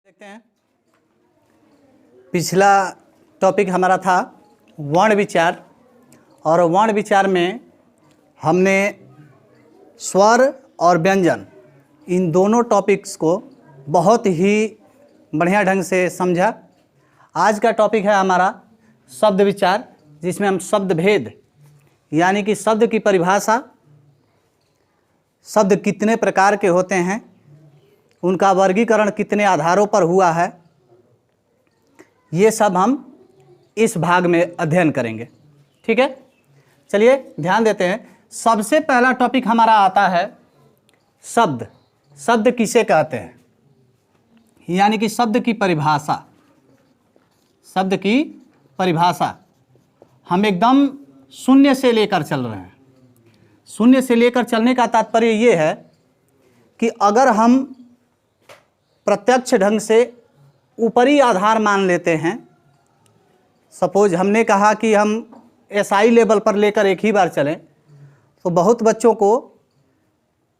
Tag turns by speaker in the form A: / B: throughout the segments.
A: देखते हैं। पिछला टॉपिक हमारा था वर्ण विचार, और वर्ण विचार में हमने स्वर और व्यंजन इन दोनों टॉपिक्स को बहुत ही बढ़िया ढंग से समझा। आज का टॉपिक है हमारा शब्द विचार, जिसमें हम शब्द भेद यानी कि शब्द की परिभाषा, शब्द कितने प्रकार के होते हैं, उनका वर्गीकरण कितने आधारों पर हुआ है, ये सब हम इस भाग में अध्ययन करेंगे। ठीक है, चलिए ध्यान देते हैं। सबसे पहला टॉपिक हमारा आता है शब्द। शब्द किसे कहते हैं, यानी कि शब्द की परिभाषा। शब्द की परिभाषा हम एकदम शून्य से लेकर चल रहे हैं। शून्य से लेकर चलने का तात्पर्य ये है कि अगर हम प्रत्यक्ष ढंग से ऊपरी आधार मान लेते हैं, सपोज हमने कहा कि हम एसआई लेवल पर लेकर एक ही बार चलें, तो बहुत बच्चों को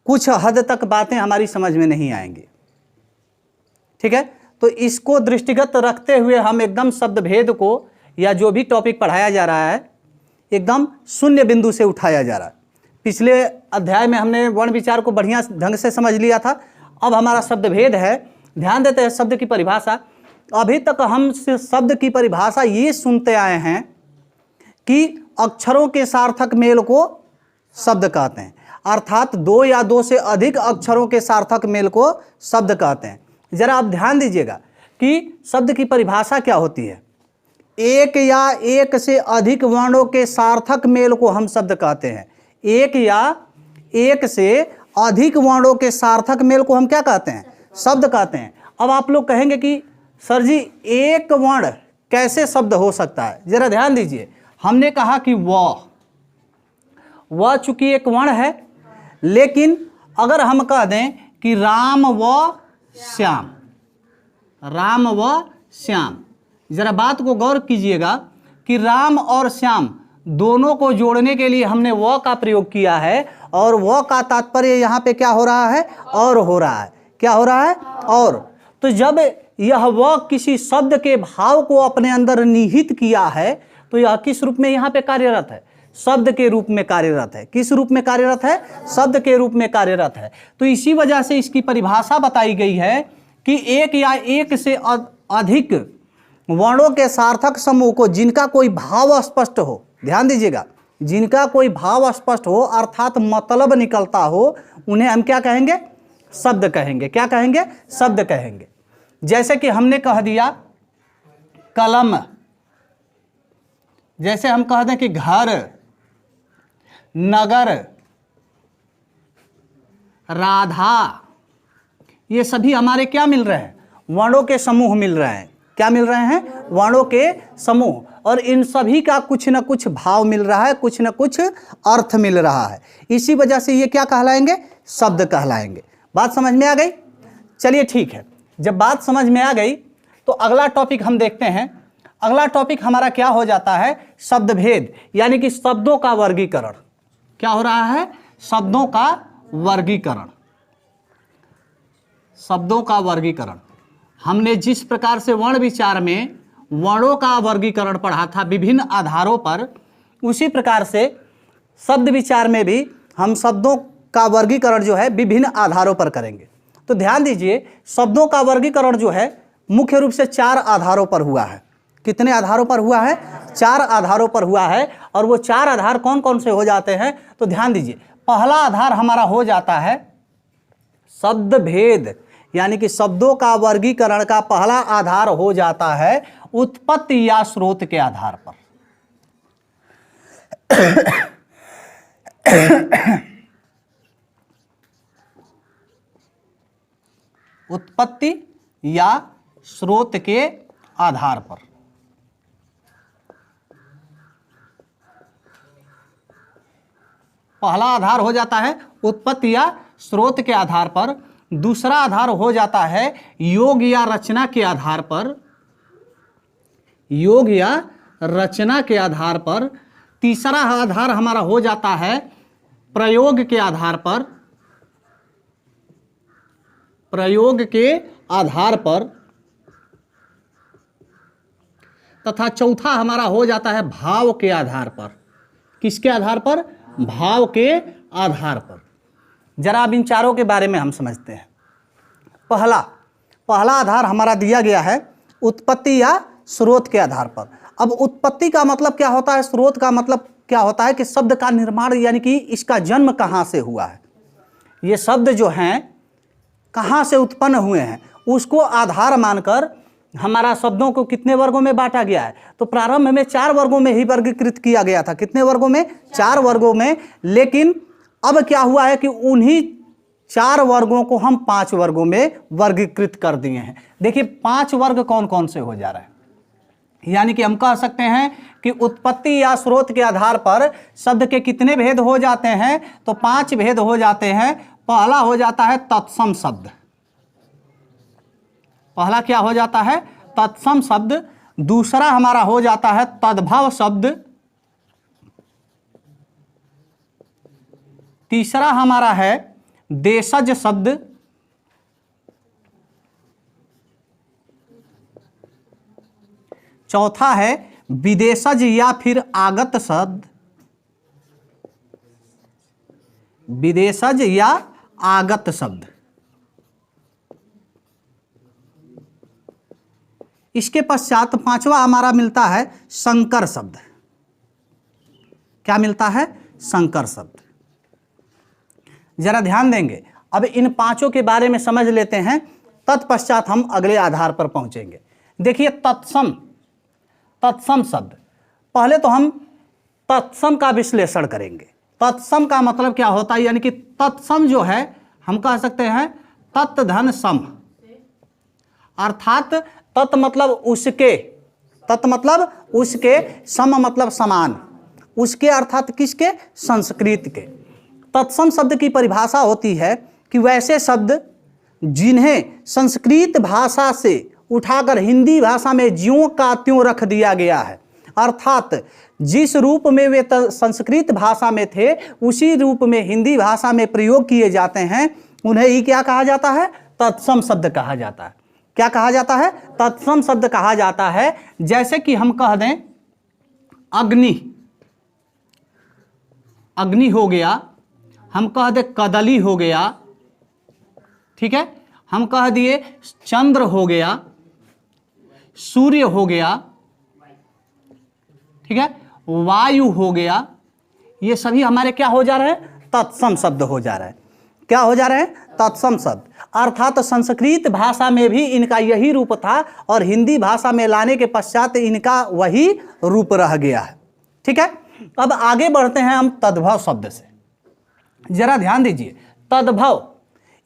A: कुछ हद तक बातें हमारी समझ में नहीं आएंगी। ठीक है, तो इसको दृष्टिगत रखते हुए हम एकदम शब्द भेद को या जो भी टॉपिक पढ़ाया जा रहा है एकदम शून्य बिंदु से उठाया जा रहा है। पिछले अध्याय में हमने वर्ण विचार को बढ़िया ढंग से समझ लिया था। अब हमारा शब्द भेद है। ध्यान देते हैं शब्द की परिभाषा। अभी तक हम शब्द की परिभाषा ये सुनते आए हैं कि अक्षरों के सार्थक मेल को शब्द कहते हैं, अर्थात दो या दो से अधिक अक्षरों के सार्थक मेल को शब्द कहते हैं। जरा आप ध्यान दीजिएगा कि शब्द की परिभाषा क्या होती है। एक या एक से अधिक वर्णों के सार्थक मेल को हम शब्द कहते हैं। एक या एक से अधिक वर्णों के सार्थक मेल को हम क्या कहते हैं, शब्द कहते हैं। अब आप लोग कहेंगे कि सर जी एक वर्ण कैसे शब्द हो सकता है। जरा ध्यान दीजिए, हमने कहा कि वह चूंकि एक वर्ण है, लेकिन अगर हम कह दें कि राम व श्याम, राम व श्याम, जरा बात को गौर कीजिएगा कि राम और श्याम दोनों को जोड़ने के लिए हमने व का प्रयोग किया है, और व का तात्पर्य यहाँ पे क्या हो रहा है, और हो रहा है। क्या हो रहा है, और। तो जब यह व किसी शब्द के भाव को अपने अंदर निहित किया है, तो यह किस रूप में यहाँ पे कार्यरत है, शब्द के रूप में कार्यरत है। किस रूप में कार्यरत है, शब्द के रूप में कार्यरत है। तो इसी वजह से इसकी परिभाषा बताई गई है कि एक या एक से अधिक वर्णों के सार्थक समूह को जिनका कोई भाव स्पष्ट हो, ध्यान दीजिएगा, जिनका कोई भाव स्पष्ट हो अर्थात मतलब निकलता हो, उन्हें हम क्या कहेंगे, शब्द कहेंगे। क्या कहेंगे, शब्द कहेंगे। जैसे कि हमने कह दिया कलम, जैसे हम कह दें कि घर, नगर, राधा, ये सभी हमारे क्या मिल रहे हैं, वर्णों के समूह मिल रहे हैं। क्या मिल रहे हैं, वर्णों के समूह, और इन सभी का कुछ न कुछ भाव मिल रहा है, कुछ न कुछ अर्थ मिल रहा है। इसी वजह से ये क्या कहलाएंगे, शब्द कहलाएंगे। बात समझ में आ गई। चलिए ठीक है, जब बात समझ में आ गई तो अगला टॉपिक हम देखते हैं। अगला टॉपिक हमारा क्या हो जाता है, शब्द भेद, यानी कि शब्दों का वर्गीकरण। क्या हो रहा है, शब्दों का वर्गीकरण। शब्दों का वर्गीकरण हमने जिस प्रकार से वर्ण विचार में वर्णों का वर्गीकरण पढ़ा था विभिन्न आधारों पर, उसी प्रकार से शब्द विचार में भी हम शब्दों का वर्गीकरण जो है विभिन्न आधारों पर करेंगे। तो ध्यान दीजिए, शब्दों का वर्गीकरण जो है मुख्य रूप से 4 आधारों पर हुआ है। कितने आधारों पर हुआ है, 4 आधारों पर हुआ है। और वो 4 आधार कौन कौन से हो जाते हैं, तो ध्यान दीजिए। पहला आधार हमारा हो जाता है शब्द भेद, यानी कि शब्दों का वर्गीकरण का पहला आधार हो जाता है उत्पत्ति या स्रोत के आधार पर। उत्पत्ति या स्रोत के आधार पर। पहला आधार हो जाता है उत्पत्ति या स्रोत के आधार पर। दूसरा आधार हो जाता है योग या रचना के आधार पर, योग या रचना के आधार पर। तीसरा आधार हमारा हो जाता है प्रयोग के आधार पर, प्रयोग के आधार पर। तथा चौथा हमारा हो जाता है भाव के आधार पर। किसके आधार पर? भाव के आधार पर। जरा अब इन चारों के बारे में हम समझते हैं। पहला आधार हमारा दिया गया है उत्पत्ति या स्रोत के आधार पर। अब उत्पत्ति का मतलब क्या होता है, स्रोत का मतलब क्या होता है कि शब्द का निर्माण यानी कि इसका जन्म कहाँ से हुआ है, ये शब्द जो हैं कहाँ से उत्पन्न हुए हैं, उसको आधार मानकर हमारा शब्दों को कितने वर्गों में बांटा गया है। तो प्रारंभ में 4 वर्गों में ही वर्गीकृत किया गया था। कितने वर्गों में? 4 वर्गों में। लेकिन अब क्या हुआ है कि उन्हीं 4 वर्गों को हम 5 वर्गों में वर्गीकृत कर दिए हैं। देखिए 5 वर्ग कौन कौन से हो जा रहे हैं, यानी कि हम कह सकते हैं कि उत्पत्ति या स्रोत के आधार पर शब्द के कितने भेद हो जाते हैं, तो 5 भेद हो जाते हैं। पहला हो जाता है तत्सम शब्द। पहला क्या हो जाता है? तत्सम शब्द। दूसरा हमारा हो जाता है तद्भव शब्द। तीसरा हमारा है देशज शब्द। चौथा है विदेशज या फिर आगत शब्द। विदेशज या आगत शब्द। इसके पश्चात 5वां हमारा मिलता है संकर शब्द। क्या मिलता है? संकर शब्द। जरा ध्यान देंगे, अब इन 5 के बारे में समझ लेते हैं, तत्पश्चात हम अगले आधार पर पहुंचेंगे। देखिए तत्सम शब्द। पहले तो हम तत्सम का विश्लेषण करेंगे। तत्सम का मतलब क्या होता है, यानी कि तत्सम जो है हम कह सकते हैं तत् धन सम, अर्थात तत् मतलब उसके, तत् मतलब उसके, सम मतलब समान, उसके अर्थात किसके? संस्कृत के। तत्सम शब्द की परिभाषा होती है कि वैसे शब्द जिन्हें संस्कृत भाषा से उठाकर हिंदी भाषा में ज्यों का त्यों रख दिया गया है, अर्थात जिस रूप में वे संस्कृत भाषा में थे उसी रूप में हिंदी भाषा में प्रयोग किए जाते हैं, उन्हें ही क्या कहा जाता है? तत्सम शब्द कहा जाता है। क्या कहा जाता है? तत्सम शब्द कहा जाता है। जैसे कि हम कह दें अग्नि, अग्नि हो गया, हम कह दें कदली हो गया, ठीक है, हम कह दिए चंद्र हो गया, सूर्य हो गया, ठीक है, वायु हो गया, ये सभी हमारे क्या हो जा रहे हैं? तत्सम शब्द हो जा रहे हैं। क्या हो जा रहे हैं? तत्सम शब्द। अर्थात संस्कृत भाषा में भी इनका यही रूप था और हिंदी भाषा में लाने के पश्चात इनका वही रूप रह गया है। ठीक है, अब आगे बढ़ते हैं हम तद्भव शब्द से। जरा ध्यान दीजिए, तद्भव,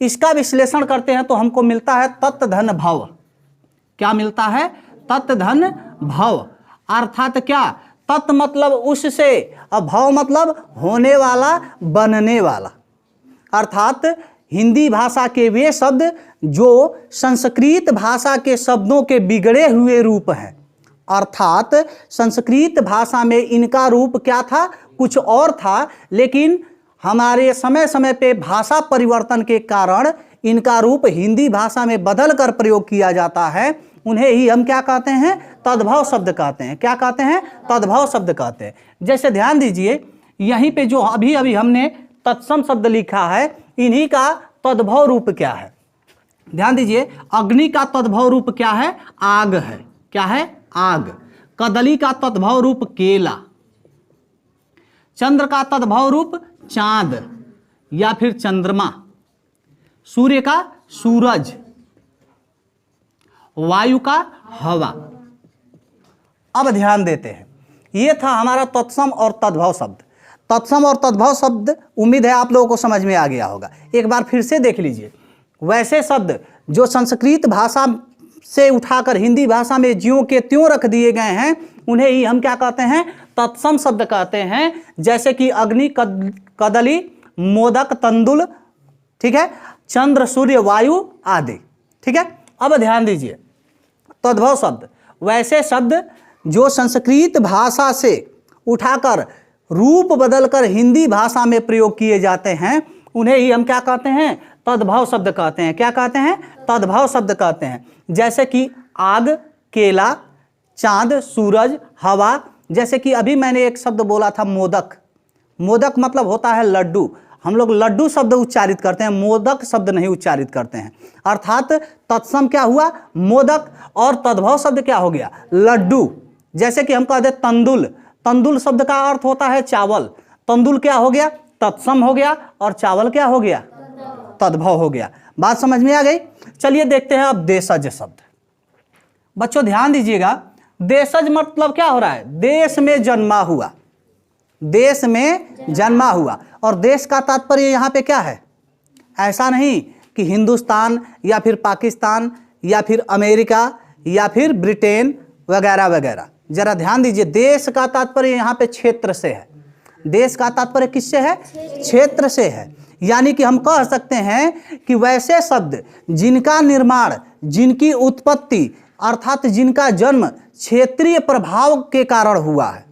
A: इसका विश्लेषण करते हैं तो हमको मिलता है तत्धन भव। क्या मिलता है? तत्धन भव। अर्थात क्या? तत् मतलब उससे, अब भव मतलब होने वाला, बनने वाला। अर्थात हिंदी भाषा के वे शब्द जो संस्कृत भाषा के शब्दों के बिगड़े हुए रूप हैं, अर्थात संस्कृत भाषा में इनका रूप क्या था? कुछ और था, लेकिन हमारे समय समय पे भाषा परिवर्तन के कारण इनका रूप हिंदी भाषा में बदल कर प्रयोग किया जाता है। उन्हें ही हम क्या कहते हैं? तद्भव शब्द कहते हैं। क्या कहते हैं? तद्भव शब्द कहते हैं। जैसे ध्यान दीजिए, यहीं पे जो अभी अभी हमने तत्सम शब्द लिखा है, इन्हीं का तद्भव रूप क्या है? ध्यान दीजिए, अग्नि का तद्भव रूप क्या है? आग है। क्या है? आग। कदली का तद्भव रूप केला। चंद्र का तद्भव रूप चांद या फिर चंद्रमा। सूर्य का सूरज। वायु का हवा। अब ध्यान देते हैं, यह था हमारा तत्सम और तद्भव शब्द। तत्सम और तद्भव शब्द उम्मीद है आप लोगों को समझ में आ गया होगा। एक बार फिर से देख लीजिए, वैसे शब्द जो संस्कृत भाषा से उठाकर हिंदी भाषा में ज्यों के त्यों रख दिए गए हैं, उन्हें ही हम क्या कहते हैं? तत्सम शब्द कहते हैं। जैसे कि अग्नि, कदली, मोदक, तंदुल, ठीक है, चंद्र, सूर्य, वायु आदि। ठीक है, अब ध्यान दीजिए, तद्भव शब्द वैसे शब्द जो संस्कृत भाषा से उठाकर रूप बदलकर हिंदी भाषा में प्रयोग किए जाते हैं, उन्हें ही हम क्या कहते हैं? तद्भव शब्द कहते हैं। क्या कहते हैं? तद्भव शब्द कहते हैं। जैसे कि आग, केला, चांद, सूरज, हवा। जैसे कि अभी मैंने एक शब्द बोला था मोदक। मोदक मतलब होता है लड्डू। हम लोग लड्डू शब्द उच्चारित करते हैं, मोदक शब्द नहीं उच्चारित करते हैं। अर्थात तत्सम क्या हुआ? मोदक। और तद्भव शब्द क्या हो गया? लड्डू। जैसे कि हम कह दे तंदुल। तंदुल शब्द का अर्थ होता है चावल। तंदुल क्या हो गया? तत्सम हो गया। और चावल क्या हो गया? तद्भव हो गया। बात समझ में आ गई? चलिए देखते हैं अब देशज शब्द। बच्चों ध्यान दीजिएगा, देशज मतलब क्या हो रहा है? देश में जन्मा हुआ। देश में जन्मा हुआ। और देश का तात्पर्य यहाँ पे क्या है? ऐसा नहीं कि हिंदुस्तान या फिर पाकिस्तान या फिर अमेरिका या फिर ब्रिटेन वगैरह वगैरह। जरा ध्यान दीजिए, देश का तात्पर्य यहाँ पे क्षेत्र से है। देश का तात्पर्य किससे है? क्षेत्र से है। यानी कि हम कह सकते हैं कि वैसे शब्द जिनका निर्माण, जिनकी उत्पत्ति अर्थात जिनका जन्म क्षेत्रीय प्रभाव के कारण हुआ है।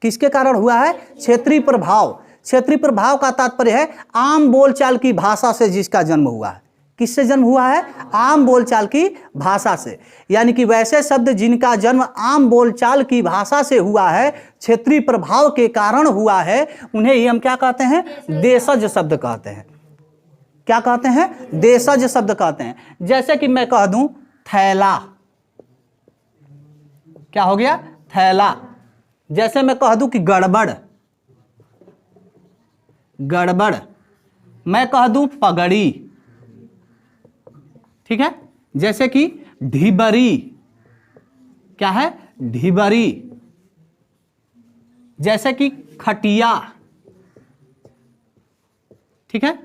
A: किसके कारण हुआ है? क्षेत्रीय प्रभाव। क्षेत्रीय प्रभाव का तात्पर्य है आम बोलचाल की भाषा से जिसका जन्म हुआ है। किससे जन्म हुआ है? आम बोलचाल की भाषा से। यानी कि वैसे शब्द जिनका जन्म आम बोलचाल की भाषा से हुआ है, क्षेत्रीय प्रभाव के कारण हुआ है, उन्हें ही हम क्या कहते हैं? देशज शब्द कहते हैं। क्या कहते हैं? देशज शब्द कहते हैं। जैसे कि मैं कह दूं थैला। क्या हो गया? थैला। जैसे मैं कह दूं कि गड़बड़। गड़बड़। मैं कह दूं पगड़ी। ठीक है। जैसे कि ढिबरी। क्या है? ढिबरी। जैसे कि खटिया। ठीक है।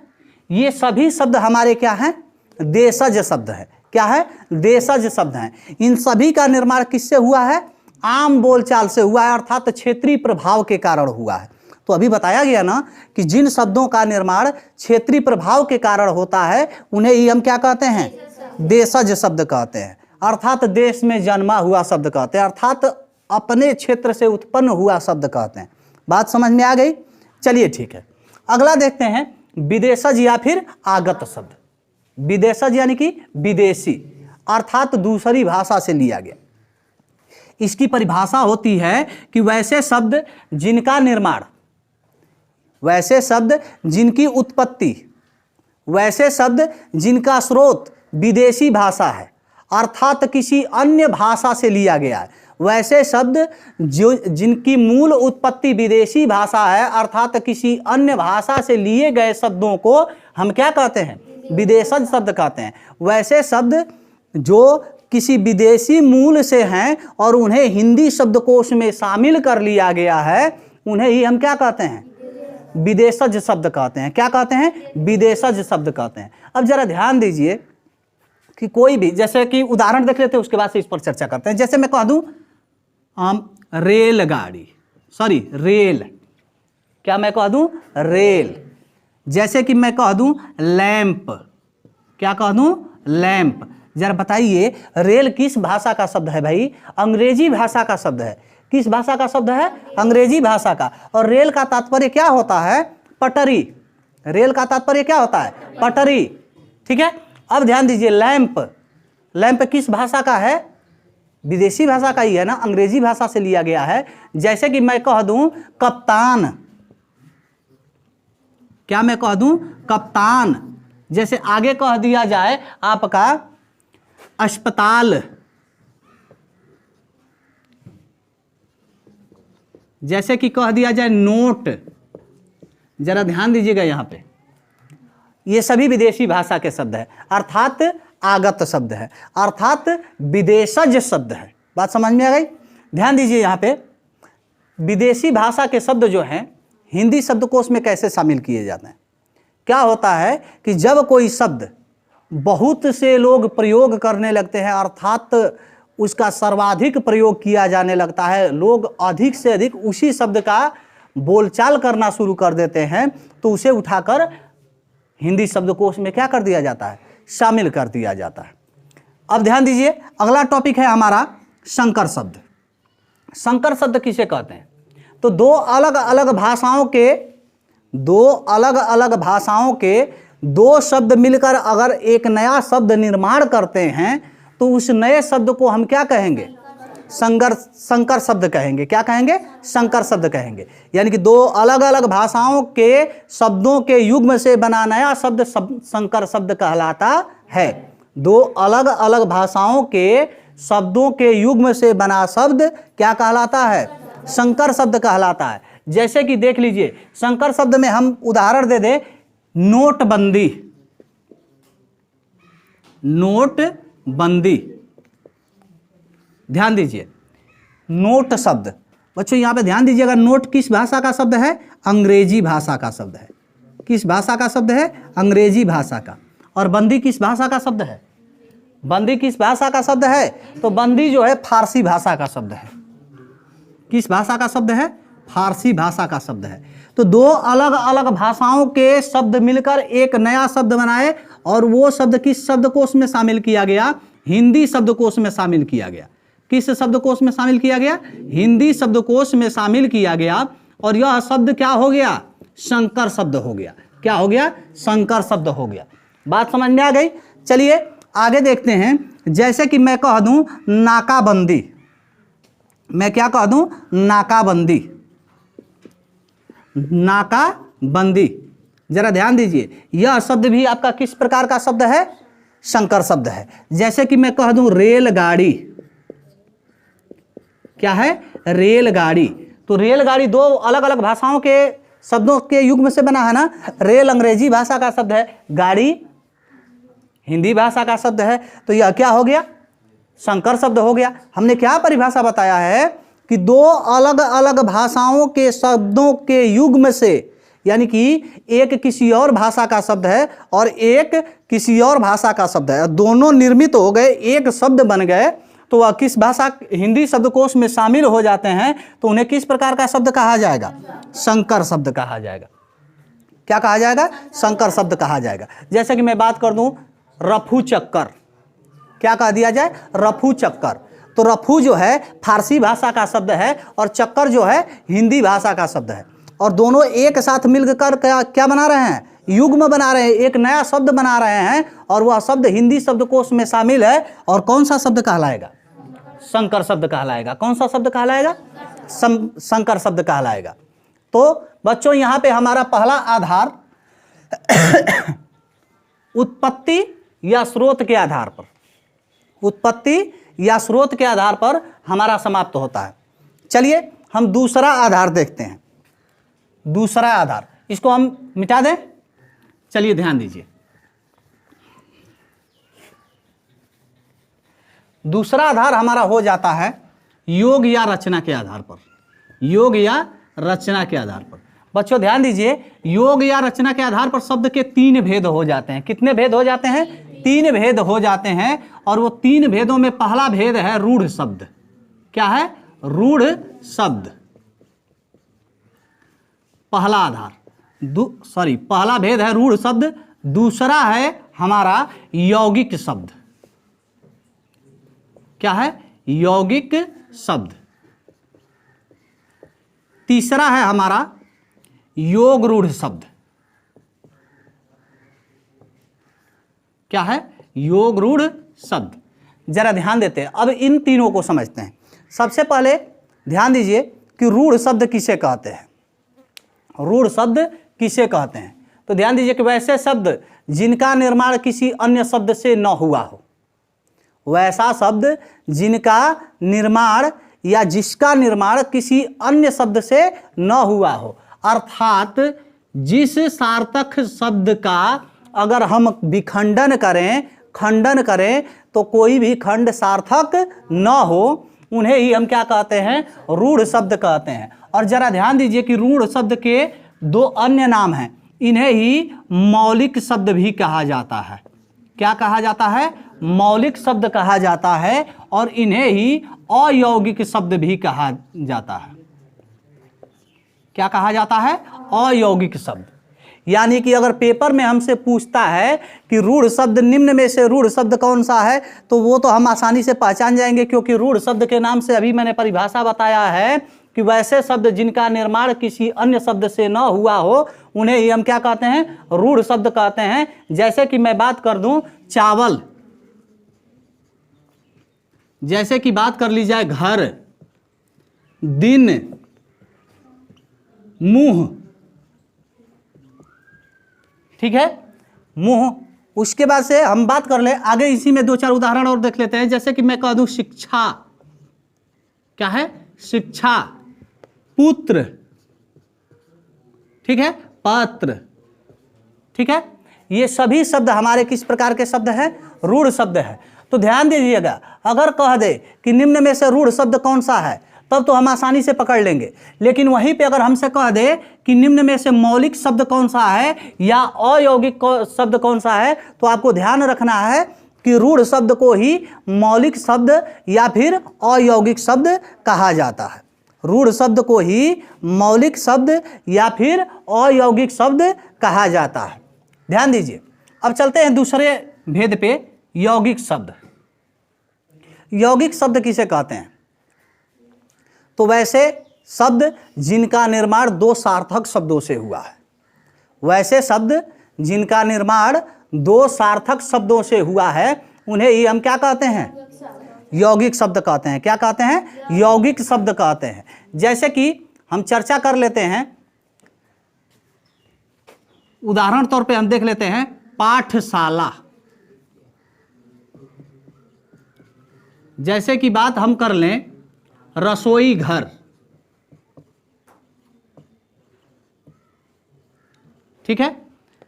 A: ये सभी शब्द हमारे क्या हैं? देशज शब्द है। क्या है? देशज शब्द हैं। इन सभी का निर्माण किससे हुआ है? आम बोलचाल से हुआ है, अर्थात क्षेत्रीय प्रभाव के कारण हुआ है। तो अभी बताया गया ना कि जिन शब्दों का निर्माण क्षेत्रीय प्रभाव के कारण होता है उन्हें ही हम क्या कहते हैं? देशज शब्द कहते हैं। अर्थात देश में जन्मा हुआ शब्द कहते हैं, अर्थात अपने क्षेत्र से उत्पन्न हुआ शब्द कहते हैं। बात समझ में आ गई? चलिए ठीक है, अगला देखते हैं विदेशज या फिर आगत शब्द। विदेशज यानी कि विदेशी, अर्थात दूसरी भाषा से लिया गया। इसकी परिभाषा होती है कि वैसे शब्द जिनका निर्माण, वैसे शब्द जिनकी उत्पत्ति, वैसे शब्द जिनका स्रोत विदेशी भाषा है अर्थात किसी अन्य भाषा से लिया गया है। वैसे शब्द जो जिनकी मूल उत्पत्ति विदेशी भाषा है अर्थात किसी अन्य भाषा से लिए गए शब्दों को हम क्या कहते हैं? विदेशज शब्द कहते हैं। वैसे शब्द जो किसी विदेशी मूल से हैं और उन्हें हिंदी शब्दकोश में शामिल कर लिया गया है, उन्हें ही हम क्या कहते हैं? विदेशज शब्द कहते हैं। क्या कहते हैं? विदेशज शब्द कहते हैं। अब जरा ध्यान दीजिए कि कोई भी, जैसे कि उदाहरण देख लेते हैं उसके बाद से इस पर चर्चा करते हैं। जैसे मैं कह दूं रेलगाड़ी, सॉरी रेल। क्या मैं कह दूं? रेल। जैसे कि मैं कह दूं लैंप। क्या कह दूं? लैंप। जरा बताइए रेल किस भाषा का शब्द है भाई? अंग्रेजी भाषा का शब्द है। किस भाषा का शब्द है? अंग्रेजी भाषा का। और रेल का तात्पर्य क्या होता है? पटरी। रेल का तात्पर्य क्या होता है? पटरी। ठीक है। अब ध्यान दीजिए लैंप। लैंप किस भाषा का है? विदेशी भाषा का ही है ना, अंग्रेजी भाषा से लिया गया है। जैसे कि मैं कह दूं कप्तान। क्या मैं कह दूं? कप्तान। जैसे आगे कह दिया जाए आपका अस्पताल। जैसे कि कह दिया जाए नोट। जरा ध्यान दीजिएगा यहां पे, ये सभी विदेशी भाषा के शब्द है अर्थात आगत शब्द है, अर्थात विदेशज शब्द है। बात समझ में आ गई? ध्यान दीजिए यहां पे विदेशी भाषा के शब्द जो हैं हिंदी शब्दकोश में कैसे शामिल किए जाते हैं। क्या होता है कि जब कोई शब्द बहुत से लोग प्रयोग करने लगते हैं अर्थात उसका सर्वाधिक प्रयोग किया जाने लगता है, लोग अधिक से अधिक उसी शब्द का बोलचाल करना शुरू कर देते हैं, तो उसे उठाकर हिंदी शब्दकोश में क्या कर दिया जाता है? शामिल कर दिया जाता है। अब ध्यान दीजिए अगला टॉपिक है हमारा संकर शब्द। संकर शब्द किसे कहते हैं? तो दो अलग अलग भाषाओं के दो शब्द मिलकर अगर एक नया शब्द निर्माण करते हैं तो उस नए शब्द को हम क्या कहेंगे? संकर शब्द कहेंगे। क्या कहेंगे? संकर शब्द कहेंगे। यानी कि दो अलग अलग भाषाओं के शब्दों के युग्म से बना नया शब्द संकर शब्द कहलाता है। दो अलग अलग भाषाओं के शब्दों के युग्म से बना शब्द क्या कहलाता है? संकर शब्द कहलाता है। जैसे कि देख लीजिए, संकर शब्द में हम उदाहरण दे दें, नोटबंदी। नोटबंदी, ध्यान दीजिए, नोट शब्द। बच्चों यहाँ पे ध्यान दीजिएगा, नोट किस भाषा का शब्द है? अंग्रेजी भाषा का शब्द है। किस भाषा का शब्द है? अंग्रेजी भाषा का। और बंदी किस भाषा का शब्द है? बंदी किस भाषा का शब्द है? तो बंदी जो है फारसी भाषा का शब्द है। किस भाषा का शब्द है? फारसी भाषा का शब्द है। तो दो अलग अलग भाषाओं के शब्द मिलकर एक नया शब्द बनाए, और वो शब्द किस शब्दकोश में शामिल किया गया? हिंदी शब्दकोश में शामिल किया गया। किस शब्दकोश में शामिल किया गया? हिंदी शब्दकोश में शामिल किया गया। और यह शब्द क्या हो गया? संकर शब्द हो गया। क्या हो गया? संकर शब्द हो गया। बात समझ में आ गई? चलिए आगे देखते हैं। जैसे कि मैं कह दूं नाकाबंदी। मैं क्या कह दूं? नाकाबंदी। नाकाबंदी, जरा ध्यान दीजिए, यह शब्द भी आपका किस प्रकार का शब्द है? संकर शब्द है। जैसे कि मैं कह दूं रेलगाड़ी। क्या है? रेलगाड़ी। तो रेलगाड़ी दो अलग अलग भाषाओं के शब्दों के युग्म से बना है ना। रेल अंग्रेजी भाषा का शब्द है, गाड़ी हिंदी भाषा का शब्द है। तो यह क्या हो गया? संकर शब्द हो गया। हमने क्या परिभाषा बताया है कि दो अलग अलग भाषाओं के शब्दों के युग्म से, यानी कि एक किसी और भाषा का शब्द है और एक किसी और भाषा का शब्द है, दोनों निर्मित हो गए, एक शब्द बन गए, तो वह किस भाषा, हिंदी शब्दकोश में शामिल हो जाते हैं, तो उन्हें किस प्रकार का शब्द कहा जाएगा? संकर शब्द कहा जाएगा। क्या कहा जाएगा? संकर शब्द कहा जाएगा। जैसे कि मैं बात कर दूं रफू चक्कर। क्या कह दिया जाए? रफू चक्कर। तो रफू जो है फारसी भाषा का शब्द है और चक्कर जो है हिंदी भाषा का शब्द है, और दोनों एक साथ मिलकर क्या बना रहे हैं? युग्म बना रहे हैं, एक नया शब्द बना रहे हैं, और वह शब्द हिंदी शब्दकोश में शामिल है। और कौन सा शब्द कहलाएगा? संकर शब्द कहलाएगा। कौन सा शब्द कहलाएगा? संकर शब्द कहलाएगा। तो बच्चों यहाँ पे हमारा पहला आधार उत्पत्ति या स्रोत के आधार पर, उत्पत्ति या स्रोत के आधार पर हमारा समाप्त होता है। चलिए हम दूसरा आधार देखते हैं। दूसरा आधार, इसको हम मिटा दें। चलिए ध्यान दीजिए, दूसरा आधार हमारा हो जाता है योग या रचना के आधार पर। योग या रचना के आधार पर बच्चों ध्यान दीजिए, योग या रचना के आधार पर शब्द के तीन भेद हो जाते हैं। कितने भेद हो जाते हैं? तीन भेद हो जाते हैं। और वो तीन भेदों में पहला भेद है रूढ़ शब्द। क्या है? रूढ़ शब्द। पहला आधार पहला भेद है रूढ़ शब्द। दूसरा है हमारा यौगिक शब्द। क्या है? यौगिक शब्द। तीसरा है हमारा योग रूढ़ शब्द। क्या है? योग रूढ़ शब्द। जरा ध्यान देते हैं, अब इन तीनों को समझते हैं। सबसे पहले ध्यान दीजिए कि रूढ़ शब्द किसे कहते हैं। रूढ़ शब्द किसे कहते हैं? तो ध्यान दीजिए कि वैसे शब्द जिनका निर्माण किसी अन्य शब्द से न हुआ हो। वैसा शब्द जिनका निर्माण या जिसका निर्माण किसी अन्य शब्द से न हुआ हो, अर्थात जिस सार्थक शब्द का अगर हम विखंडन करें, खंडन करें, तो कोई भी खंड सार्थक न हो, उन्हें ही हम क्या कहते हैं? रूढ़ शब्द कहते हैं। और जरा ध्यान दीजिए कि रूढ़ शब्द के दो अन्य नाम हैं। इन्हें ही मौलिक शब्द भी कहा जाता है। क्या कहा जाता है? मौलिक शब्द कहा जाता है। और इन्हें ही अयौगिक शब्द भी कहा जाता है। क्या कहा जाता है? अयौगिक शब्द। यानी कि अगर पेपर में हमसे पूछता है कि रूढ़ शब्द, निम्न में से रूढ़ शब्द कौन सा है, तो वो तो हम आसानी से पहचान जाएंगे, क्योंकि रूढ़ शब्द के नाम से अभी मैंने परिभाषा बताया है कि वैसे शब्द जिनका निर्माण किसी अन्य शब्द से न हुआ हो, उन्हें ही हम क्या कहते हैं? रूढ़ शब्द कहते हैं। जैसे कि मैं बात कर दूं चावल। जैसे कि बात कर ली जाए घर, दिन, मुंह, ठीक है, मुंह। उसके बाद से हम बात कर ले आगे, इसी में दो चार उदाहरण और देख लेते हैं। जैसे कि मैं कह दूं शिक्षा, क्या है, शिक्षा, पुत्र, ठीक है, पत्र, ठीक है। ये सभी शब्द हमारे किस प्रकार के शब्द हैं, रूढ़ शब्द है। तो ध्यान दीजिएगा, अगर कह दे कि निम्न में से रूढ़ शब्द कौन सा है, तब तो हम आसानी से पकड़ लेंगे। लेकिन वहीं पे अगर हमसे कह दे कि निम्न में से मौलिक शब्द कौन सा है या अयौगिक शब्द कौन सा है, तो आपको ध्यान रखना है कि रूढ़ शब्द को ही मौलिक शब्द या फिर अयौगिक शब्द कहा जाता है। रूढ़ शब्द को ही मौलिक शब्द या फिर अयौगिक शब्द कहा जाता है। ध्यान दीजिए। अब चलते हैं दूसरे भेद पे, यौगिक शब्द। यौगिक शब्द किसे कहते हैं? तो वैसे शब्द जिनका निर्माण दो सार्थक शब्दों से हुआ है। वैसे शब्द जिनका निर्माण दो सार्थक शब्दों से हुआ है, उन्हें ही हम क्या कहते हैं? यौगिक शब्द कहते हैं। क्या कहते हैं? यौगिक शब्द कहते हैं। जैसे कि हम चर्चा कर लेते हैं, उदाहरण तौर पे हम देख लेते हैं पाठशाला। जैसे कि बात हम कर लें रसोई घर, ठीक है।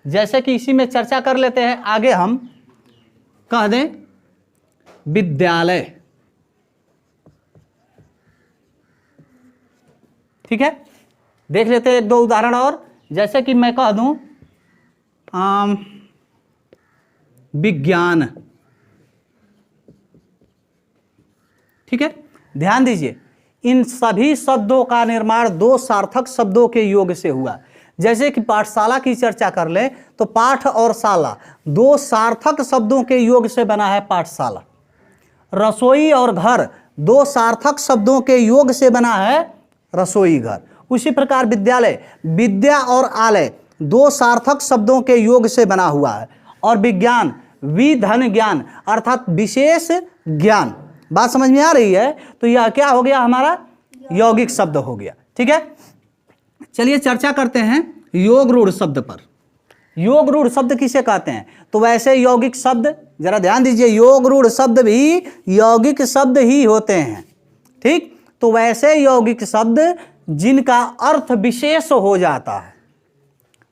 A: जैसे कि इसी में चर्चा कर लेते हैं आगे, हम कह दें विद्यालय, ठीक है। देख लेते हैं एक दो उदाहरण और। जैसे कि मैं कह दूं विज्ञान, ठीक है। ध्यान दीजिए, इन सभी शब्दों का निर्माण दो सार्थक शब्दों के योग से हुआ। जैसे कि पाठशाला की चर्चा कर ले तो पाठ और शाला दो सार्थक शब्दों के योग से बना है पाठशाला। रसोई और घर दो सार्थक शब्दों के योग से बना है रसोई घर। उसी प्रकार विद्यालय, विद्या और आलय दो सार्थक शब्दों के योग से बना हुआ है। और विज्ञान, विधन ज्ञान अर्थात विशेष ज्ञान। बात समझ में आ रही है? तो यह क्या हो गया? हमारा यौगिक शब्द हो गया, ठीक है। चलिए चर्चा करते हैं योग रूढ़ शब्द पर। योग रूढ़ शब्द किसे कहते हैं? तो वैसे यौगिक शब्द, जरा ध्यान दीजिए, योग रूढ़ शब्द भी यौगिक शब्द ही होते हैं, ठीक। तो वैसे यौगिक शब्द जिनका अर्थ विशेष हो जाता है,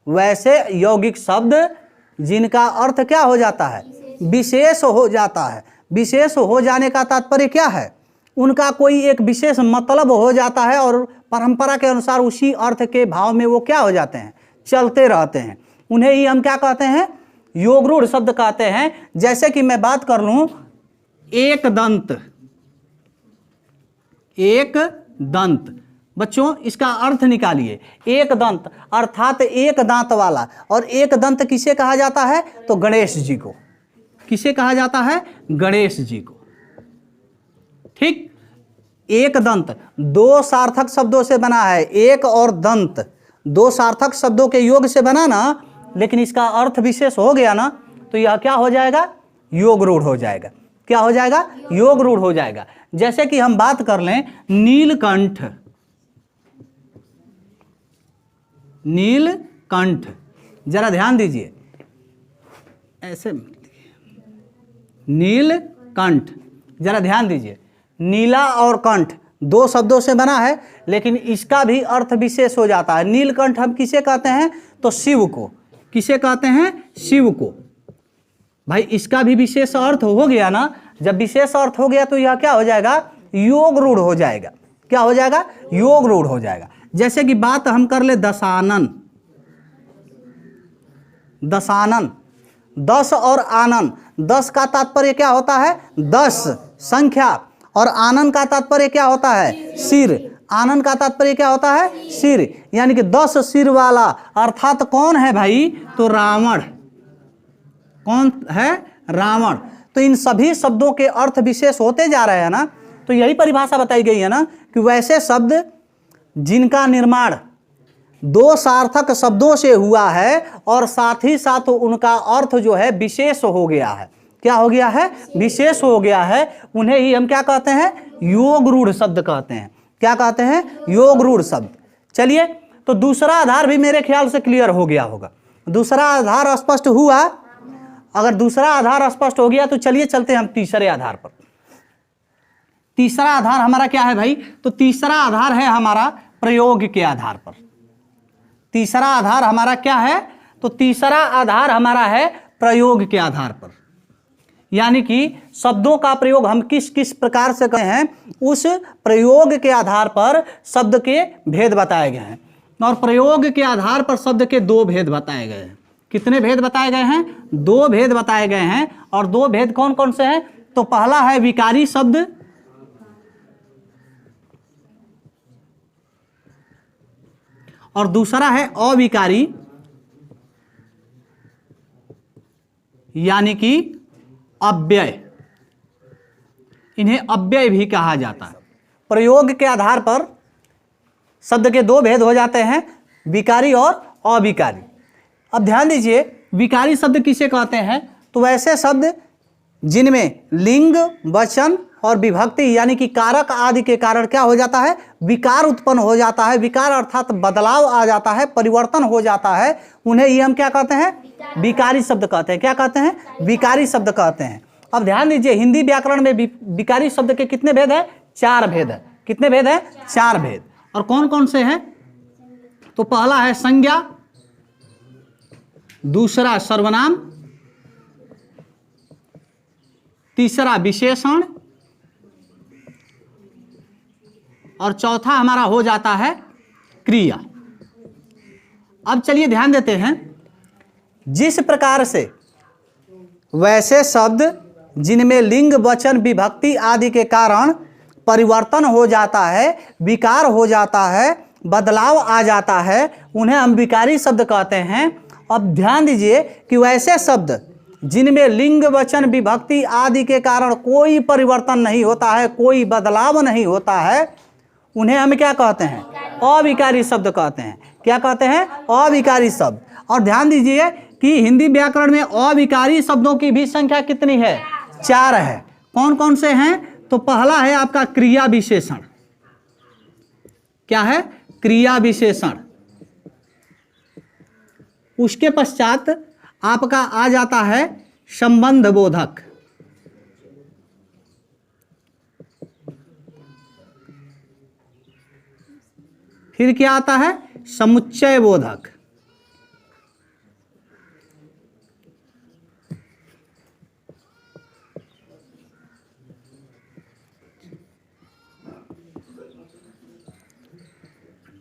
A: वैसे यौगिक शब्द जिनका अर्थ क्या हो जाता है? विशेष हो जाता है। विशेष हो जाने का तात्पर्य क्या है? उनका कोई एक विशेष मतलब हो जाता है और परंपरा के अनुसार उसी अर्थ के भाव में वो क्या हो जाते हैं? चलते रहते हैं। उन्हें ही हम क्या कहते हैं? योग रूढ़ शब्द कहते हैं। जैसे कि मैं बात कर लूं एक दंत, एक दंत। बच्चों इसका अर्थ निकालिए। एक दंत अर्थात एक दांत वाला। और एक दंत किसे कहा जाता है? तो गणेश जी को। किसे कहा जाता है? गणेश जी को, ठीक। एक दंत दो सार्थक शब्दों से बना है। एक और दंत दो सार्थक शब्दों के योग से बना ना, लेकिन इसका अर्थ विशेष हो गया ना, तो यह क्या हो जाएगा? योग रूढ़ हो जाएगा। क्या हो जाएगा? योग रूढ़ हो जाएगा। जैसे कि हम बात कर लें नीलकंठ, नीलकंठ, जरा ध्यान दीजिए, ऐसे नीलकंठ, जरा ध्यान दीजिए। नीला और कंठ दो शब्दों से बना है, लेकिन इसका भी अर्थ विशेष हो जाता है। नीलकंठ हम किसे कहते हैं? तो शिव को। किसे कहते हैं? शिव को। भाई इसका भी विशेष अर्थ हो गया ना। जब विशेष अर्थ हो गया तो यह क्या हो जाएगा? योग रूढ़ हो जाएगा। क्या हो जाएगा? योग रूढ़ हो जाएगा। जैसे कि बात हम कर ले दशानन, दशानन, दस और आनन। दस का तात्पर्य क्या होता है? 10 संख्या। और आनन का तात्पर्य क्या होता है? सिर। आनन का तात्पर्य क्या होता है? सिर। यानी कि 10 सिर वाला। अर्थात कौन है भाई? तो रावण। कौन है? रावण। तो इन सभी शब्दों के अर्थ विशेष होते जा रहे हैं ना। तो यही परिभाषा बताई गई है ना कि वैसे शब्द जिनका निर्माण दो सार्थक शब्दों से हुआ है और साथ ही साथ उनका अर्थ जो है विशेष हो गया है, क्या हो गया है, विशेष हो गया है, उन्हें ही हम क्या कहते हैं, योग रूढ़ शब्द कहते हैं। क्या कहते हैं, योग रूढ़ शब्द। चलिए, तो दूसरा आधार भी मेरे ख्याल से क्लियर हो गया होगा। दूसरा आधार स्पष्ट हुआ। अगर दूसरा आधार स्पष्ट हो गया तो चलिए चलते हैं हम तीसरे आधार पर। तीसरा आधार हमारा क्या है भाई, तो तीसरा आधार है हमारा प्रयोग के आधार पर। तीसरा आधार हमारा क्या है, तो तीसरा आधार हमारा है प्रयोग के आधार पर। यानी कि शब्दों का प्रयोग हम किस किस प्रकार से करते हैं, उस प्रयोग के आधार पर शब्द के भेद बताए गए हैं। और प्रयोग के आधार पर शब्द के दो भेद बताए गए हैं। कितने भेद बताए गए हैं, दो भेद बताए गए हैं। और दो भेद कौन कौन से हैं, तो पहला है विकारी शब्द, और दूसरा है अविकारी, यानी कि अव्यय। इन्हें अव्यय भी कहा जाता है। प्रयोग के आधार पर शब्द के दो भेद हो जाते हैं, विकारी और अविकारी। अब ध्यान दीजिए, विकारी शब्द किसे कहते हैं, तो वैसे शब्द जिनमें लिंग, वचन और विभक्ति यानी कि कारक आदि के कारण क्या हो जाता है, विकार उत्पन्न हो जाता है। विकार अर्थात बदलाव आ जाता है, परिवर्तन हो जाता है, उन्हें ही हम क्या कहते हैं, विकारी शब्द कहते हैं। क्या कहते हैं, विकारी शब्द कहते हैं। अब ध्यान दीजिए, हिंदी व्याकरण में विकारी शब्द के कितने भेद है, चार भेद है। कितने भेद है, चार भेद। और कौन कौन से हैं, तो पहला है संज्ञा, दूसरा सर्वनाम, तीसरा विशेषण, और चौथा हमारा हो जाता है क्रिया। अब चलिए ध्यान देते हैं, जिस प्रकार से वैसे शब्द जिनमें लिंग, वचन, विभक्ति आदि के कारण परिवर्तन हो जाता है, विकार हो जाता है, बदलाव आ जाता है, उन्हें हम विकारी शब्द कहते हैं। अब ध्यान दीजिए कि वैसे शब्द जिनमें लिंग, वचन, विभक्ति आदि के कारण कोई परिवर्तन नहीं होता है, कोई बदलाव नहीं होता है, उन्हें हम क्या कहते हैं, अविकारी शब्द कहते हैं। क्या कहते हैं, अविकारी शब्द। और ध्यान दीजिए कि हिंदी व्याकरण में अविकारी शब्दों की भी संख्या कितनी है, चार है। कौन कौन से हैं, तो पहला है आपका क्रिया विशेषण। क्या है, क्रिया विशेषण। उसके पश्चात आपका आ जाता है संबंध बोधक। फिर क्या आता है, समुच्चय बोधक।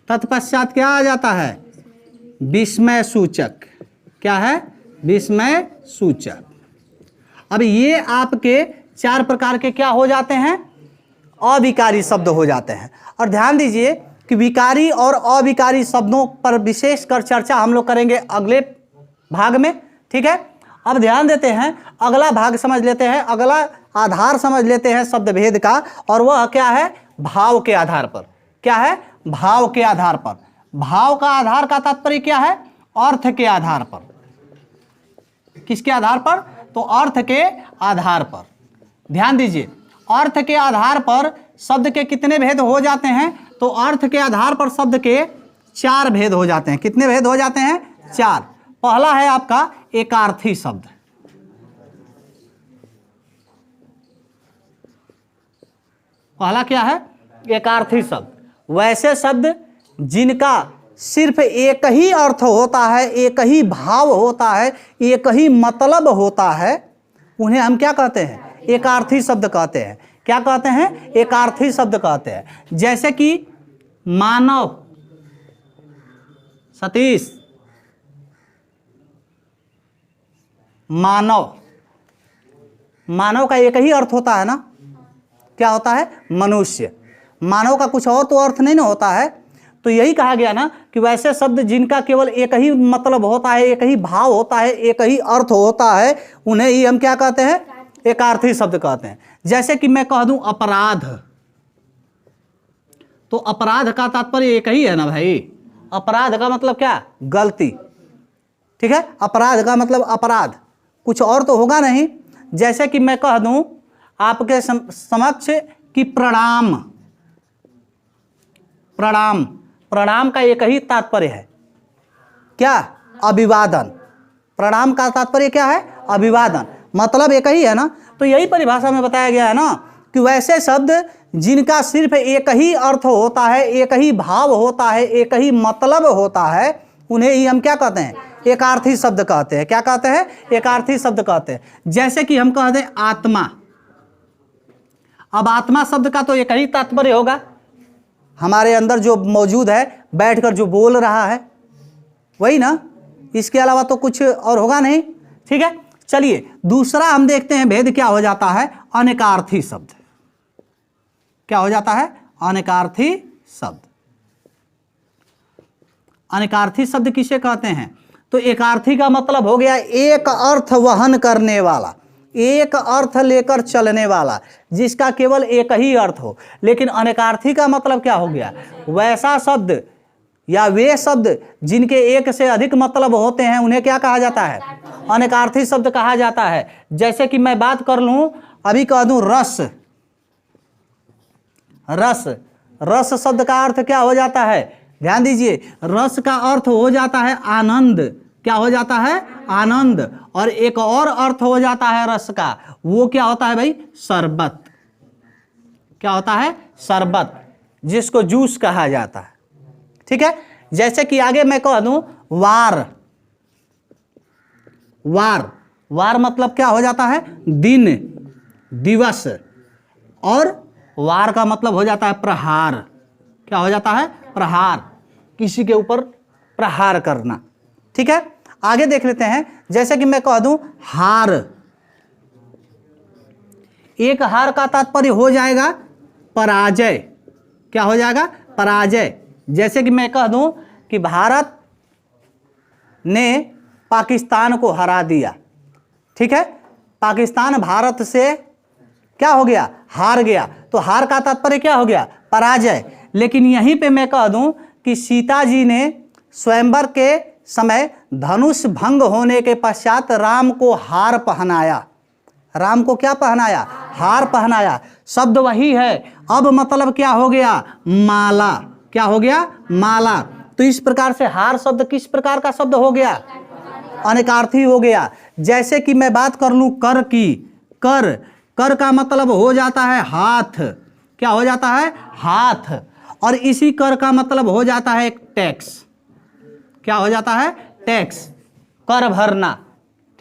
A: तत्पश्चात क्या आ जाता है, विस्मय सूचक। क्या है, विस्मय सूचक। अब ये आपके चार प्रकार के क्या हो जाते हैं, अविकारी शब्द हो जाते हैं। और ध्यान दीजिए कि विकारी और अविकारी शब्दों पर विशेष कर चर्चा हम लोग करेंगे अगले भाग में। ठीक है, अब ध्यान देते हैं, अगला भाग समझ लेते हैं, अगला आधार समझ लेते हैं शब्द भेद का, और वह क्या है, भाव के आधार पर। क्या है, भाव के आधार पर। भाव का आधार का तात्पर्य क्या है, अर्थ के आधार पर। किसके आधार पर, तो अर्थ के आधार पर। ध्यान दीजिए, अर्थ के आधार पर शब्द के कितने भेद हो जाते हैं, तो अर्थ के आधार पर शब्द के चार भेद हो जाते हैं। कितने भेद हो जाते हैं, चार। पहला है आपका एकार्थी शब्द। पहला क्या है, एकार्थी शब्द। वैसे शब्द जिनका सिर्फ एक ही अर्थ होता है, एक ही भाव होता है, एक ही मतलब होता है, उन्हें हम क्या कहते हैं, एकार्थी शब्द कहते हैं। क्या कहते हैं, एकार्थी शब्द कहते हैं। जैसे कि मानव, सतीश, मानव। मानव का एक ही अर्थ होता है ना, क्या होता है, मनुष्य। मानव का कुछ और तो अर्थ नहीं ना होता है। तो यही कहा गया ना कि वैसे शब्द जिनका केवल एक ही मतलब होता है, एक ही भाव होता है, एक ही अर्थ होता है, उन्हें ही हम क्या कहते हैं, एकार्थी शब्द कहते हैं। जैसे कि मैं कह दूं अपराध, तो अपराध का तात्पर्य एक ही है ना भाई। अपराध का मतलब क्या, गलती। ठीक है, अपराध का मतलब अपराध, कुछ और तो होगा नहीं। जैसे कि मैं कह दूं आपके समक्ष कि प्रणाम। प्रणाम, प्रणाम का एक ही तात्पर्य है, क्या? अभिवादन। प्रणाम का तात्पर्य क्या है? अभिवादन, मतलब एक ही है ना। तो यही परिभाषा में बताया गया है ना कि वैसे शब्द जिनका सिर्फ एक ही अर्थ होता है, एक ही भाव होता है, एक ही मतलब होता है, उन्हें ही हम क्या कहते हैं? एकार्थी शब्द कहते हैं। क्या कहते हैं? एकार्थी शब्द कहते हैं। जैसे कि हम कहते हैं आत्मा। अब आत्मा शब्द का तो एक ही तात्पर्य होगा, हमारे अंदर जो मौजूद है, बैठकर जो बोल रहा है, वही ना, इसके अलावा तो कुछ और होगा नहीं। ठीक है, चलिए दूसरा हम देखते हैं भेद क्या हो जाता है। अनेकार्थी शब्द। क्या हो जाता है? अनेकार्थी शब्द। अनेकार्थी शब्द किसे कहते हैं? तो एकार्थी का मतलब हो गया एक अर्थ वहन करने वाला, एक अर्थ लेकर चलने वाला, जिसका केवल एक ही अर्थ हो। लेकिन अनेकार्थी का मतलब क्या हो गया? वैसा शब्द या वे शब्द जिनके एक से अधिक मतलब होते हैं, उन्हें क्या कहा जाता है? अनेकार्थी शब्द कहा जाता है। जैसे कि मैं बात कर लूं, अभी कह दूं रस। रस, रस शब्द का अर्थ क्या हो जाता है? ध्यान दीजिए, रस का अर्थ हो जाता है आनंद। क्या हो जाता है? आनंद। और एक और अर्थ हो जाता है रस का, वो क्या होता है भाई? शरबत। क्या होता है? शरबत, जिसको जूस कहा जाता है। ठीक है, जैसे कि आगे मैं कह दूं वार। वार, वार मतलब क्या हो जाता है? दिन, दिवस। और वार का मतलब हो जाता है प्रहार। क्या हो जाता है? प्रहार, किसी के ऊपर प्रहार करना। ठीक है, आगे देख लेते हैं। जैसे कि मैं कह दूं हार। एक हार का तात्पर्य हो जाएगा पराजय। क्या हो जाएगा? पराजय। जैसे कि मैं कह दूं कि भारत ने पाकिस्तान को हरा दिया। ठीक है, पाकिस्तान भारत से क्या हो गया? हार गया। तो हार का तात्पर्य क्या हो गया? पराजय। लेकिन यहीं पे मैं कह दूं कि सीता जी ने स्वयंवर के समय धनुष भंग होने के पश्चात राम को हार पहनाया। राम को क्या पहनाया? हार पहनाया। शब्द वही है, अब मतलब क्या हो गया? माला। क्या हो गया? माला। तो इस प्रकार से हार शब्द किस प्रकार का शब्द हो गया? अनेकार्थी हो गया। जैसे कि मैं बात कर लूं कर की। कर, कर का मतलब हो जाता है हाथ। क्या हो जाता है? हाथ। और इसी कर का मतलब हो जाता है एक टैक्स। क्या हो जाता है? टैक्स, कर भरना।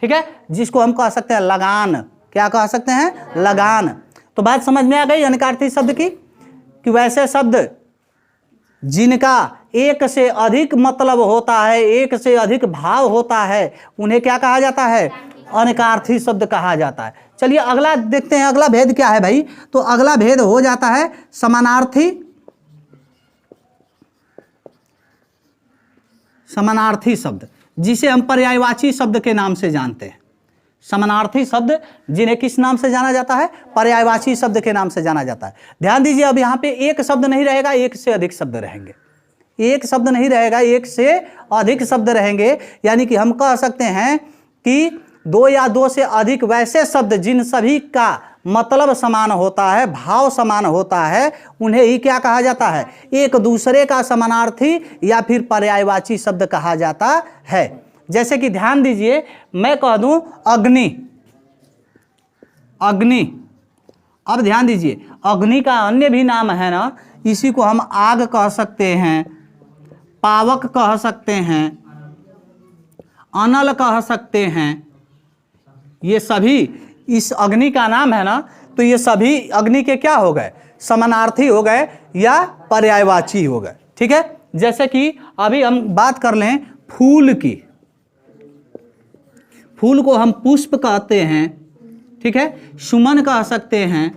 A: ठीक है, जिसको हम कह सकते हैं लगान। क्या कह सकते हैं? लगान। तो बात समझ में आ गई अनेकार्थी शब्द की, कि वैसे शब्द जिनका एक से अधिक मतलब होता है, एक से अधिक भाव होता है, उन्हें क्या कहा जाता है? अनेकार्थी शब्द कहा जाता है। चलिए अगला देखते हैं, अगला भेद क्या है भाई? तो अगला भेद हो जाता है समानार्थी। समानार्थी शब्द, जिसे हम पर्यायवाची शब्द के नाम से जानते हैं। समानार्थी शब्द जिन्हें किस नाम से जाना जाता है? पर्यायवाची शब्द के नाम से जाना जाता है। ध्यान दीजिए, अब यहाँ पे एक शब्द नहीं रहेगा, एक से अधिक शब्द रहेंगे। एक शब्द नहीं रहेगा, एक से अधिक शब्द रहेंगे। यानी कि हम कह सकते हैं कि दो या दो से अधिक वैसे शब्द जिन सभी का मतलब समान होता है, भाव समान होता है, उन्हें ही क्या कहा जाता है? एक दूसरे का समानार्थी या फिर पर्यायवाची शब्द कहा जाता है। जैसे कि ध्यान दीजिए, मैं कह दूं अग्नि। अग्नि, अब ध्यान दीजिए, अग्नि का अन्य भी नाम है ना, इसी को हम आग कह सकते हैं, पावक कह सकते हैं, अनल कह सकते हैं। ये सभी इस अग्नि का नाम है ना, तो ये सभी अग्नि के क्या हो गए? समानार्थी हो गए या पर्यायवाची हो गए। ठीक है, जैसे कि अभी हम बात कर लें फूल की। फूल को हम पुष्प कहते हैं। ठीक है, सुमन कह सकते हैं।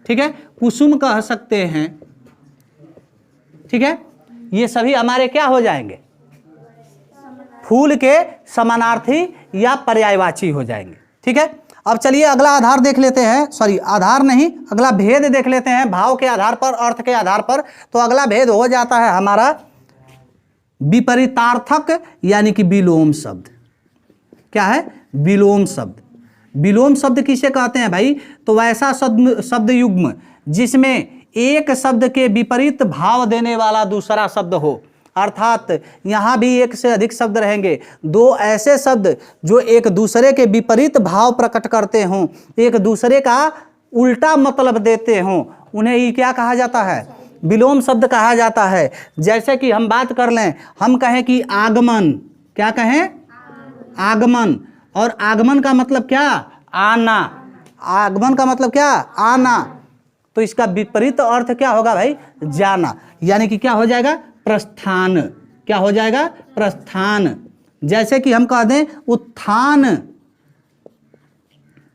A: ठीक है, कुसुम कह सकते हैं। ठीक है, ये सभी हमारे क्या हो जाएंगे? फूल के समानार्थी या पर्यायवाची हो जाएंगे। ठीक है, अब चलिए अगला आधार देख लेते हैं, सॉरी आधार नहीं, अगला भेद देख लेते हैं भाव के आधार पर, अर्थ के आधार पर। तो अगला भेद हो जाता है हमारा विपरीतार्थक यानी कि विलोम शब्द। क्या है? विलोम शब्द। विलोम शब्द किसे कहते हैं भाई? तो वैसा शब्द युग्म जिसमें एक शब्द के विपरीत भाव देने वाला दूसरा शब्द हो। अर्थात यहाँ भी एक से अधिक शब्द रहेंगे, दो ऐसे शब्द जो एक दूसरे के विपरीत भाव प्रकट करते हों, एक दूसरे का उल्टा मतलब देते हों, उन्हें ही क्या कहा जाता है? विलोम शब्द कहा जाता है। जैसे कि हम बात कर लें, हम कहें कि आगमन, क्या कहें? आगमन। और आगमन का मतलब क्या? आना। आगमन का मतलब क्या? आना। तो इसका विपरीत अर्थ क्या होगा भाई? जाना। यानी कि क्या हो जाएगा? प्रस्थान। क्या हो जाएगा? प्रस्थान। जैसे कि हम कह दें उत्थान,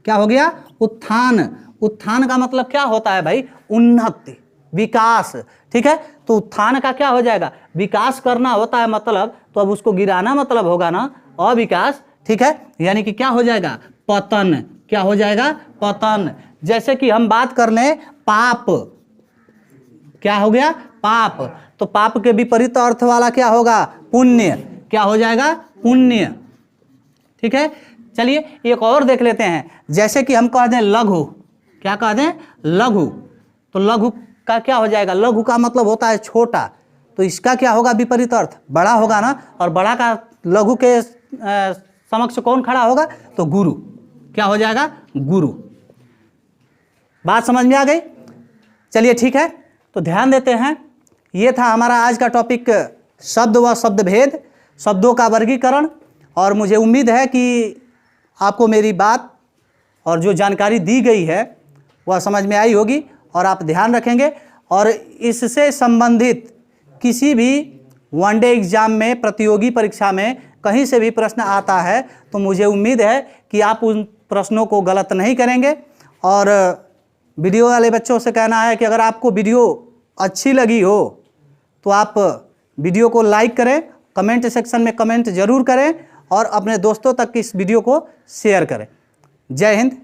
A: क्या हो गया? उत्थान। उत्थान का मतलब क्या होता है भाई? उन्नति, विकास। ठीक है, तो उत्थान का क्या हो जाएगा? विकास करना होता है मतलब, तो अब उसको गिराना मतलब होगा ना अविकास। ठीक है, यानी कि क्या हो जाएगा? पतन। क्या हो जाएगा? पतन। जैसे कि हम बात कर लें पाप, क्या हो गया? पाप। तो पाप के विपरीत अर्थ वाला क्या होगा? पुण्य। क्या हो जाएगा? पुण्य। ठीक है, चलिए एक और देख लेते हैं। जैसे कि हम कह दें लघु, क्या कह दें? लघु। तो लघु का क्या हो जाएगा? लघु का मतलब होता है छोटा, तो इसका क्या होगा विपरीत अर्थ? बड़ा होगा ना। और बड़ा का लघु के समक्ष कौन खड़ा होगा? तो गुरु। क्या हो जाएगा? गुरु। बात समझ में आ गई? चलिए ठीक है, तो ध्यान देते हैं। ये था हमारा आज का टॉपिक, शब्द व शब्द भेद, शब्दों का वर्गीकरण। और मुझे उम्मीद है कि आपको मेरी बात और जो जानकारी दी गई है वह समझ में आई होगी और आप ध्यान रखेंगे। और इससे संबंधित किसी भी वनडे एग्जाम में, प्रतियोगी परीक्षा में कहीं से भी प्रश्न आता है तो मुझे उम्मीद है कि आप उन प्रश्नों को गलत नहीं करेंगे। और वीडियो वाले बच्चों से कहना है कि अगर आपको वीडियो अच्छी लगी हो तो आप वीडियो को लाइक करें, कमेंट सेक्शन में कमेंट जरूर करें और अपने दोस्तों तक इस वीडियो को शेयर करें। जय हिंद।